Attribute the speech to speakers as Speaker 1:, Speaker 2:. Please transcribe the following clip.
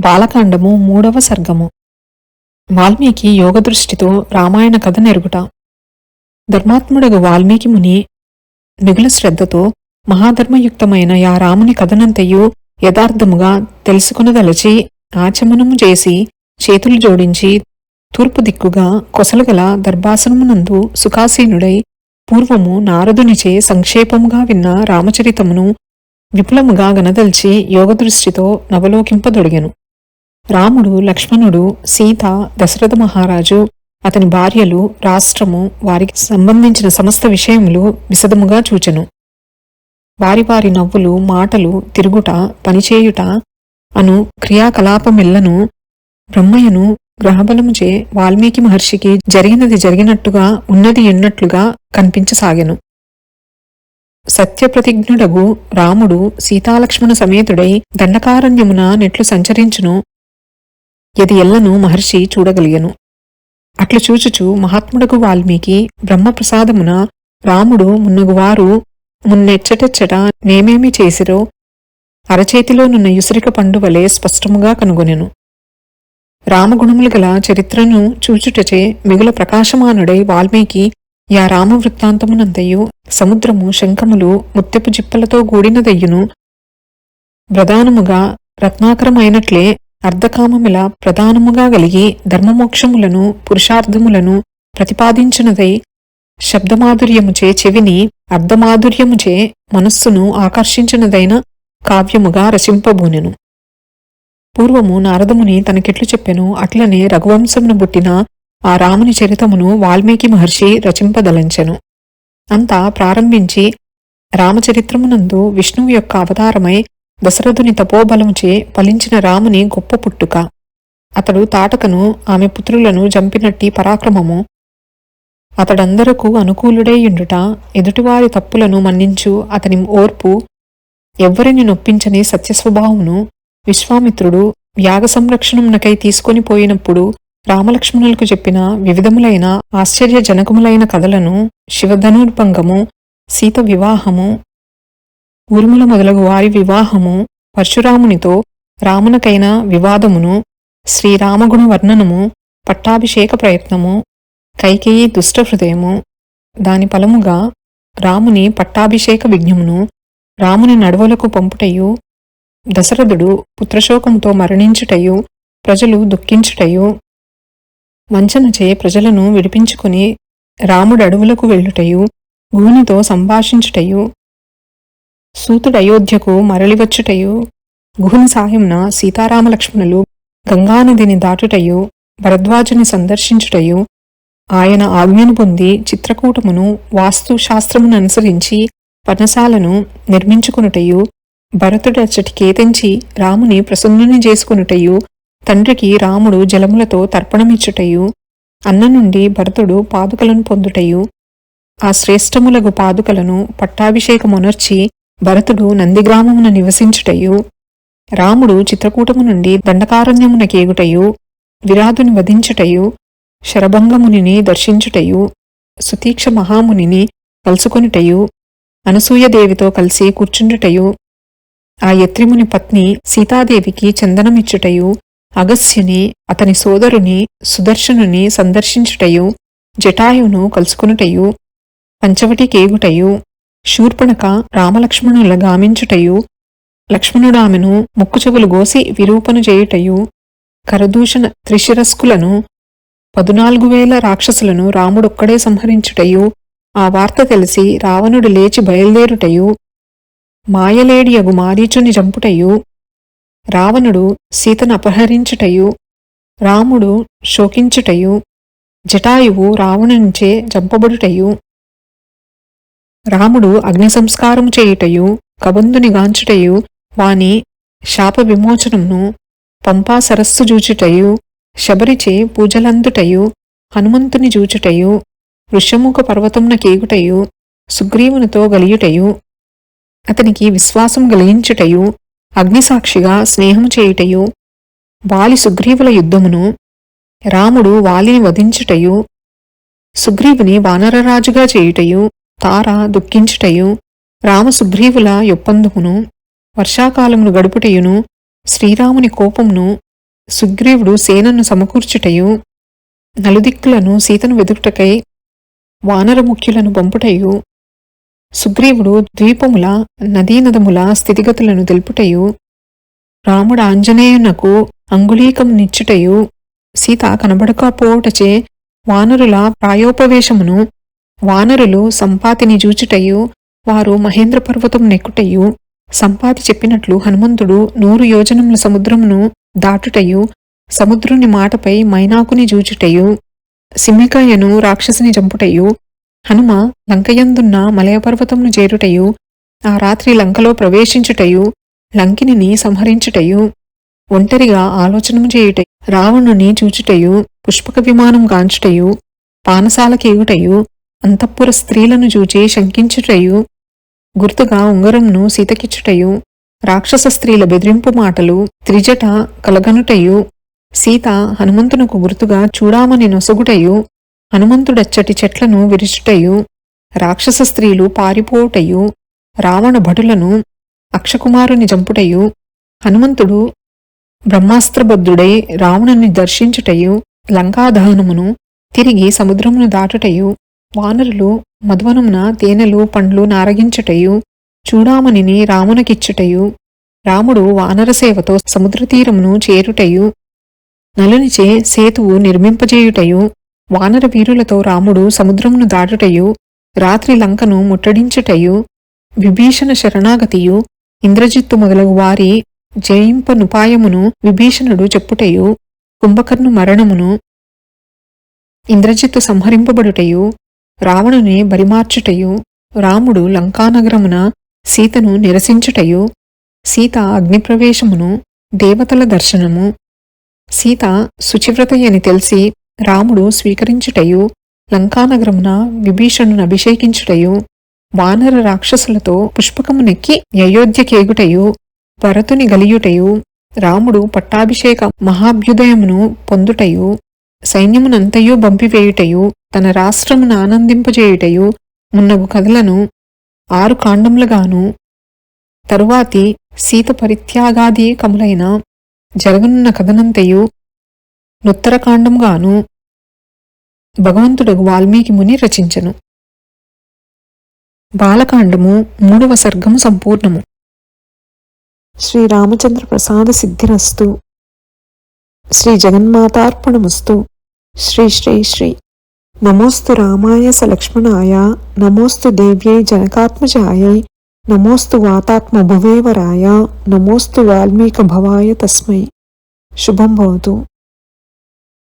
Speaker 1: బాలకాండము 3వ సర్గము. వాల్మీకి యోగదృష్టితో రామాయణ కథ నెరుగుట. ధర్మాత్ముడగు వాల్మీకి ముని మిగుల శ్రద్ధతో మహాధర్మయుక్తమైన యా రాముని కథనంతయు యథార్థముగా తెలుసుకునదలచి ఆచమనము చేసి చేతులు జోడించి తూర్పు దిక్కుగా కొసలుగల దర్భాసనమునందు సుఖాసీనుడై పూర్వము నారదునిచే సంక్షేపముగా విన్న రామచరితమును విపులముగా గనదల్చి యోగదృష్టితో నవలోకింపదొడిగెను. రాముడు, లక్ష్మణుడు, సీత, దశరథ మహారాజు, అతని భార్యలు, రాష్ట్రము, వారికి సంబంధించిన సమస్త విషయములు విశదముగా చూచెను. వారి వారి నవ్వులు, మాటలు, తిరుగుట, పనిచేయుట అను క్రియాకలాపమెల్లను బ్రహ్మయ్యను గ్రహబలముచే వాల్మీకి మహర్షికి జరిగినది జరిగినట్టుగా ఉన్నది ఎన్నట్లుగా కనిపించసాగెను. సత్యప్రతిజ్ఞుడగు రాముడు సీతాలక్ష్మణ సమేతుడై దండకారణ్యమున నెట్లు సంచరించును యది ఎల్లను మహర్షి చూడగలిగెను. అట్లు చూచుచు మహాత్ముడగు వాల్మీకి బ్రహ్మప్రసాదమున రాముడు మున్నగువారు మున్నెచ్చటెచ్చట నేమేమి చేసిరో అరచేతిలోనున్న యుసరిక పండు వలె స్పష్టముగా కనుగొనెను. రామగుణములు గల చరిత్రను చూచుటచే మిగుల ప్రకాశమానుడై వాల్మీకి యా రామవృత్తాంతమునంతయు సముద్రము శంఖములు ముత్యపు జిప్పలతో గూడినదయ్యును ప్రధానముగా రత్నాకరమైనట్లే అర్ధకామముల ప్రధానముగా గలిగి ధర్మమోక్షములను పురుషార్థములను ప్రతిపాదించినదై శబ్దమాధుర్యముచే చెవిని అర్ధమాధుర్యముచే మనస్సును ఆకర్షించినదైన కావ్యముగా రచింపబూనెను. పూర్వము నారదముని తనకెట్లు చెప్పెను అట్లనే రఘువంశమున బుట్టిన ఆ రాముని చరితమును వాల్మీకి మహర్షి రచింపదలంచెను. అంతా ప్రారంభించి రామచరిత్రమునందు విష్ణువు యొక్క అవతారమై దశరథుని తపోబలముచే ఫలించిన రాముని గొప్ప పుట్టుక, అతడు తాటకను ఆమె పుత్రులను జంపినట్టి పరాక్రమము, అతడందరకు అనుకూలుడైయుండుట, ఎదుటివారి తప్పులను మన్నించు అతని ఓర్పు, ఎవ్వరిని నొప్పించని సత్యస్వభావమును, విశ్వామిత్రుడు యాగ సంరక్షణమునకై తీసుకొని పోయినప్పుడు రామలక్ష్మణులకు చెప్పిన వివిధములైన ఆశ్చర్యజనకములైన కథలను, శివధనుర్భంగము, సీత వివాహము, ఊర్మిళ మొదలగు వారి వివాహము, పరశురామునితో రామునకైన వివాదమును, శ్రీరామగుణ వర్ణనము, పట్టాభిషేక ప్రయత్నము, కైకేయి దుష్టహృదయము, దాని ఫలముగా రాముని పట్టాభిషేక విజ్ఞమును, రాముని నడవలకు పంపుటయు, దశరథుడు పుత్రశోకంతో మరణించుటయు, ప్రజలు దుఃఖించుటయు, వంచనచే ప్రజలను విడిపించుకుని రాముడడవులకు వెళ్ళుటయు, గుహునితో సంభాషించుటయు, సూతుడయోధ్యకు మరలివచ్చుటయు, గుహుని సాయంన సీతారామలక్ష్మణులు గంగానదిని దాటుటయు, భరద్వాజుని సందర్శించుటయు, ఆయన ఆజ్ఞను పొంది చిత్రకూటమును వాస్తుశాస్త్రముననుసరించి పర్ణశాలను నిర్మించుకునుటయు, భరతుడచ్చటికేతెంచి రాముని ప్రసన్నుని చేసుకునుటయు, తండ్రికి రాముడు జలములతో తర్పణమిచ్చుటయు, అన్న నుండి భరతుడు పాదుకలను పొందుటయు, ఆ శ్రేష్టములగు పాదుకలను పట్టాభిషేకమునర్చి భరతుడు నందిగ్రామమున నివసించుటయు, రాముడు చిత్రకూటము నుండి దండకారణ్యమునకేగుటయు, విరాధుని వధించుటయు, శరభంగమునిని దర్శించుటయు, సుతీక్ష మహామునిని కలుసుకొనుటయు, అనసూయదేవితో కలిసి కూర్చుండుటయు, ఆ యత్రిముని పత్ని సీతాదేవికి చందనమిచ్చుటయు, అగస్యుని అతని సోదరుని సుదర్శనుని సందర్శించుటయు, జటాయును కలుసుకునుటయు, పంచవటి కేగుటయు, శూర్పణక రామలక్ష్మణుల గామించుటయు, లక్ష్మణుడామెను ముక్కుచెవులు గోసి విరూపను చేయుటయు, కరదూషణ త్రిశిరస్కులను 14,000 రాక్షసులను రాముడొక్కడే సంహరించుటయు, ఆ వార్త తెలిసి రావణుడు లేచి బయలుదేరుటయు, మాయలేడియగు మారీచుని జంపుటయు, రావణుడు సీతను అపహరించుటయు, రాముడు శోకించుటయు, జటాయువు రావణునిచే జంపబడుటయు, రాముడు అగ్ని సంస్కారము చేయుటయు, కబందుని గాంచుటయు, వాని శాప విమోచనమును, పంపా సరస్సు జూచుటయు, శబరిచే పూజలందుటయు, హనుమంతుని జూచుటయు, ఋష్యముఖ పర్వతమున కేగుటయు, సుగ్రీవునితో గలియుటయు, అతనికి విశ్వాసం కలిగించుటయు, అగ్నిసాక్షిగా స్నేహము చేయుటయు, వాలి సుగ్రీవుల యుద్ధమును, రాముడు వాలిని వధించుటయు, సుగ్రీవుని వానరరాజుగా చేయుటయు, తార దుఃఖించుటయు, రామ సుగ్రీవుల యొప్పందమును, వర్షాకాలమును గడుపుటయును, శ్రీరాముని కోపమును సుగ్రీవుడు సేనను సమకూర్చుటయు, నలుదిక్కులను సీతను వెదుకుటకై వానర ముఖ్యులను పంపుటయు, సుగ్రీవుడు ద్వీపముల నదీనదముల స్థితిగతులను తెలుపుటయు, రాముడు ఆంజనేయునకు అంగుళీకమునిచ్చుటయు, సీత కనబడకపోవటచే వానరుల ప్రాయోపవేశమును, వానరులు సంపాతిని జూచుటయు, వారు మహేంద్ర పర్వతం నెక్కుటయు, సంపాతి చెప్పినట్లు హనుమంతుడు 100 యోజనముల సముద్రమును దాటుటయు, సముద్రుని మాటపై మైనాకుని జూచుటయు, సింహికయ్యను రాక్షసిని చంపుటయు, హనుమ లంకయందున్న మలయపర్వతమును చేరుటయు, ఆ రాత్రి లంకలో ప్రవేశించుటయు, లంకిని సంహరించుటయు, ఒంటరిగా ఆలోచనము చేయుటయు, రావణుని చూచుటయు, పుష్పక విమానం గాంచుటయు, పానసాలకేగుటయు, అంతఃపుర స్త్రీలను చూచి శంకించుటయు, గుర్తుగా ఉంగరంను సీతకిచ్చుటయు, రాక్షస స్త్రీల బెదిరింపు మాటలు త్రిజట కలగనుటయు, సీత హనుమంతునకు గుర్తుగా చూడామని నొసగుటయు, హనుమంతుడచ్చటి చెట్లను విరుచుటయు, రాక్షస స్త్రీలు పారిపోవుటయు, రావణ భటులను అక్షకుమారుని చంపుటయు, హనుమంతుడు బ్రహ్మాస్త్రబద్ధుడై రావణుని దర్శించుటయు, లంకాదహనమును, తిరిగి సముద్రమును దాటుటయు, వానరులు మధువనమున తేనెలు పండ్లు నారగించుటయు, చూడామణిని రామునకిచ్చుటయు, రాముడు వానరసేవతో సముద్రతీరమును చేరుటయు, నలునిచే సేతువు నిర్మింపజేయుటయు, వానర వీరులతో రాముడు సముద్రమును దాటుటయు, రాత్రి లంకను ముట్టడించుటయు, విభీషణ శరణాగతియు, ఇంద్రజిత్తు మొదలగు వారి జయింపనుపాయమును విభీషణుడు చెప్పుటయు, కుంభకర్ణు మరణమును, ఇంద్రజిత్తు సంహరింపబడుటయు, రావణుని బరిమార్చుటయు, రాముడు లంకానగరమున సీతను నిరసించుటయు, సీత అగ్నిప్రవేశమును, దేవతల దర్శనము, సీత శుచివ్రతయని తెలిసి రాముడు స్వీకరించుటయు, లంకానగరమున విభీషణును అభిషేకించుటయు, వానర రాక్షసులతో పుష్పకమునెక్కి అయోధ్యకేగుటయు, భరతుని గలియుటయు, రాముడు పట్టాభిషేక మహాభ్యుదయమును పొందుటయు, సైన్యమునంతయు బంపివేయుటయు, తన రాష్ట్రమును ఆనందింపజేయుటయు మున్నగు కథలను 6 కాండములుగాను, తరువాతి సీత పరిత్యాగాది కములైన జరగనున్న కథనంతయు నుత్తరకాండముగాను భగవంతుడు వాల్మీకి ముని రచించెను. బాలకాండము 3వ సర్గము సంపూర్ణము. శ్రీరామచంద్ర ప్రసాద సిద్ధిరస్తు. శ్రీ జగన్మాతార్పణమస్తు. శ్రీ శ్రీ శ్రీ. నమోస్తు రామాయ సలక్ష్మణాయ, నమోస్తు దేవ్యై జనకాత్మజాయై, నమోస్తు వాతాత్మ భువేవరాయ, నమోస్తు వాల్మీక భవాయ తస్మై. శుభం భవతు.